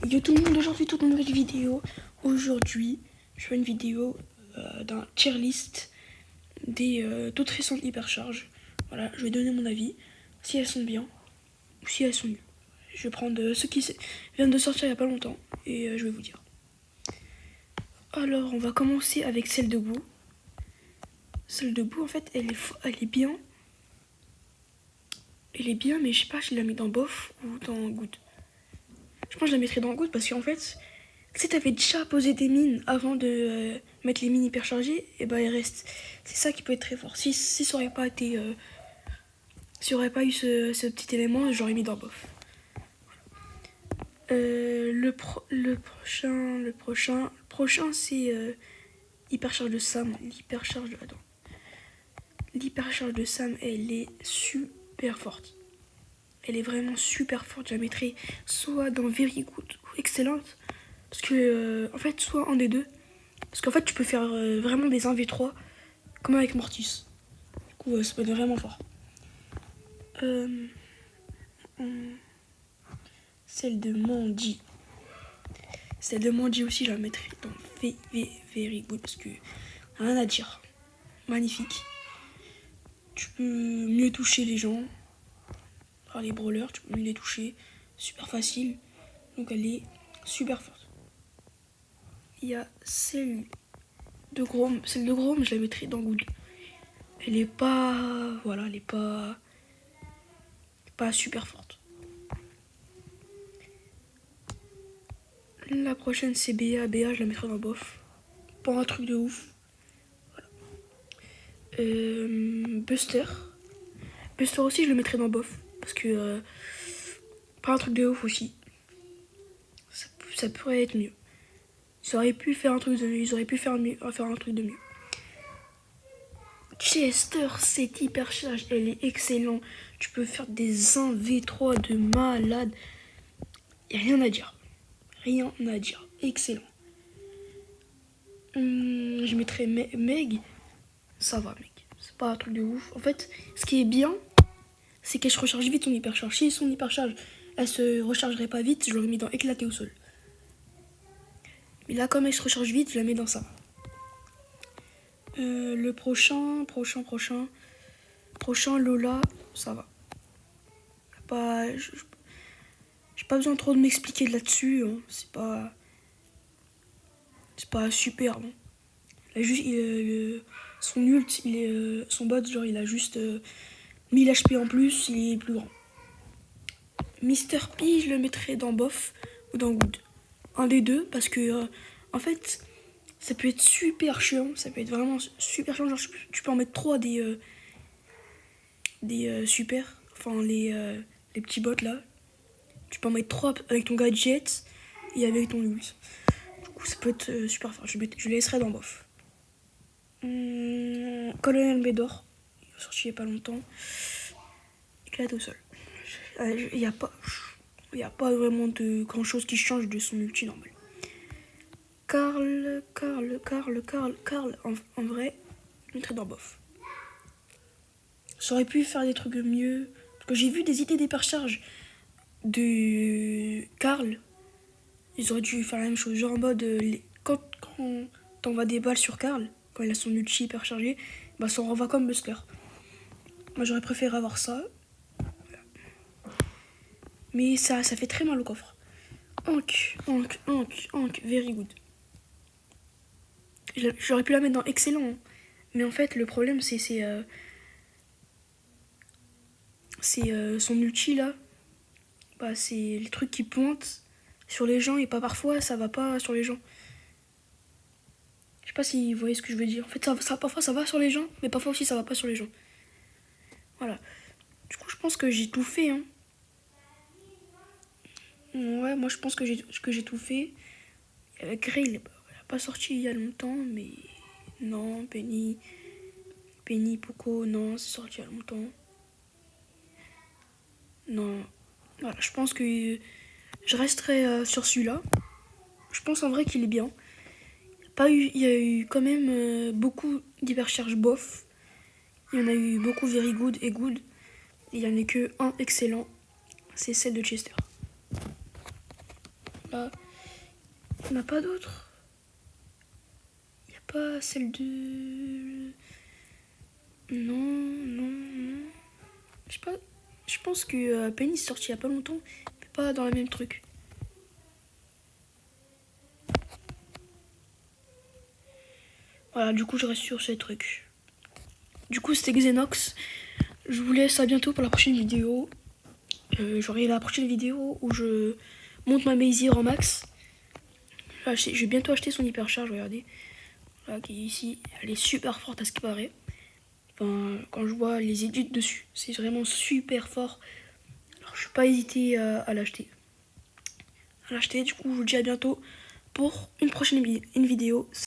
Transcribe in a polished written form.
Yo tout le monde, aujourd'hui toute une nouvelle vidéo. Aujourd'hui, je fais une vidéo d'un tier list des toutes récentes hypercharges. Voilà, je vais donner mon avis, si elles sont bien ou si elles sont nulles. Je vais prendre ceux qui viennent de sortir il n'y a pas longtemps et je vais vous dire. Alors, on va commencer avec celle de Boo. Celle de Boo, en fait, elle est bien. Elle est bien, mais je sais pas, je la mets dans bof ou dans good. Je pense que je la mettrais dans good parce qu'en fait, si t'avais déjà posé des mines avant de mettre les mines hyperchargées, et ben il reste. C'est ça qui peut être très fort. Si ça aurait pas été. Si aurait pas eu ce petit élément, j'aurais mis dans bof. Le prochain c'est hypercharge de Sam. L'hypercharge de Sam, elle est super forte. Elle est vraiment super forte. Je la mettrais soit dans Very Good ou Excellente. Parce que, en fait, soit un des deux. Parce qu'en fait, tu peux faire vraiment des 1v3 comme avec Mortis. Du coup, ça peut être vraiment fort. Celle de Mandy. Celle de Mandy aussi, je la mettrai dans Very Good. Parce que rien à dire. Magnifique. Tu peux mieux toucher les gens. Par les brawlers, tu peux mieux les toucher. Super facile. Donc elle est super forte. Il y a celle de Grom. Celle de Grom, je la mettrai dans Good. Elle est pas. Voilà, elle est pas super forte. La prochaine c'est Béa. Béa, je la mettrai dans bof. Pas un truc de ouf. Voilà. Buster. Buster aussi, je le mettrai dans bof. Parce que. Pas un truc de ouf aussi. Ça pourrait être mieux. Ils auraient pu faire un truc de mieux. Ils auraient pu faire un truc de mieux. Chester, cette hypercharge, elle est excellente. Tu peux faire des 1v3 de malade. Y a rien à dire. Rien à dire. Excellent. Je mettrais Meg. Ça va, Meg. C'est pas un truc de ouf. En fait, ce qui est bien, c'est qu'elle se recharge vite son hypercharge. Si son hypercharge, elle se rechargerait pas vite, je l'aurais mis dans éclater au sol. Mais là, comme elle se recharge vite, je la mets dans ça. Le prochain, Lola, ça va. J'ai pas besoin trop de m'expliquer là-dessus. Hein. C'est pas super. Hein. Son ult, son bot, genre, il a juste 1000 HP en plus, il est plus grand. Mister P, je le mettrais dans bof ou dans good. Un des deux, parce que, en fait, ça peut être super chiant. Ça peut être vraiment super chiant. Genre, tu peux en mettre 3 des super. Enfin, les petits bots là. Tu peux en mettre 3 avec ton gadget et avec ton ult. Du coup, ça peut être super fort. Je le laisserai dans bof. Colonel Médor, il est sorti il n'y a pas longtemps. Éclate au sol. Il n'y a pas vraiment de grand chose qui change de son ulti normal. Carl, en vrai, je mettrais dans bof. Ça aurait pu faire des trucs mieux. Parce que j'ai vu des idées d'hypercharge de Carl. Ils auraient dû faire la même chose. Genre en mode, quand t'envoies des balles sur Carl, quand il a son ulti hyper chargé, bah ça renvoie comme Buster. Moi j'aurais préféré avoir ça. Mais ça fait très mal au coffre. Hank, very good. J'aurais pu la mettre dans excellent. Hein. Mais en fait le problème c'est son ulti là. Bah c'est les trucs qui pointent sur les gens et pas parfois ça va pas sur les gens. Je sais pas si vous voyez ce que je veux dire. En fait, parfois ça va sur les gens, mais parfois aussi ça va pas sur les gens. Voilà. Du coup, je pense que j'ai tout fait. Hein. Ouais, moi je pense que j'ai tout fait. Grey, elle a pas sorti il y a longtemps, mais non, Penny, Poco, non, c'est sorti il y a longtemps. Non. Voilà, je pense que je resterai sur celui-là. Je pense en vrai qu'il est bien. Il y a eu quand même beaucoup d'hypercharge bof. Il y en a eu beaucoup very good et good. Il n'y en a que un excellent. C'est celle de Chester. Là, il n'y en a pas d'autres. Il n'y a pas celle de... Non. Je sais pas. Je pense que Penny est sorti il n'y a pas longtemps, mais pas dans le même truc. Voilà, du coup, je reste sur ces trucs. Du coup, c'était Xenox. Je vous laisse à bientôt pour la prochaine vidéo. J'aurai la prochaine vidéo où je monte ma Maisie en max. Là, je vais bientôt acheter son hypercharge, regardez. Là, qui est ici. Elle est super forte à ce qui paraît. Enfin, quand je vois les études dessus, c'est vraiment super fort. Alors, je ne vais pas hésiter à l'acheter. Du coup, je vous dis à bientôt pour une prochaine vidéo.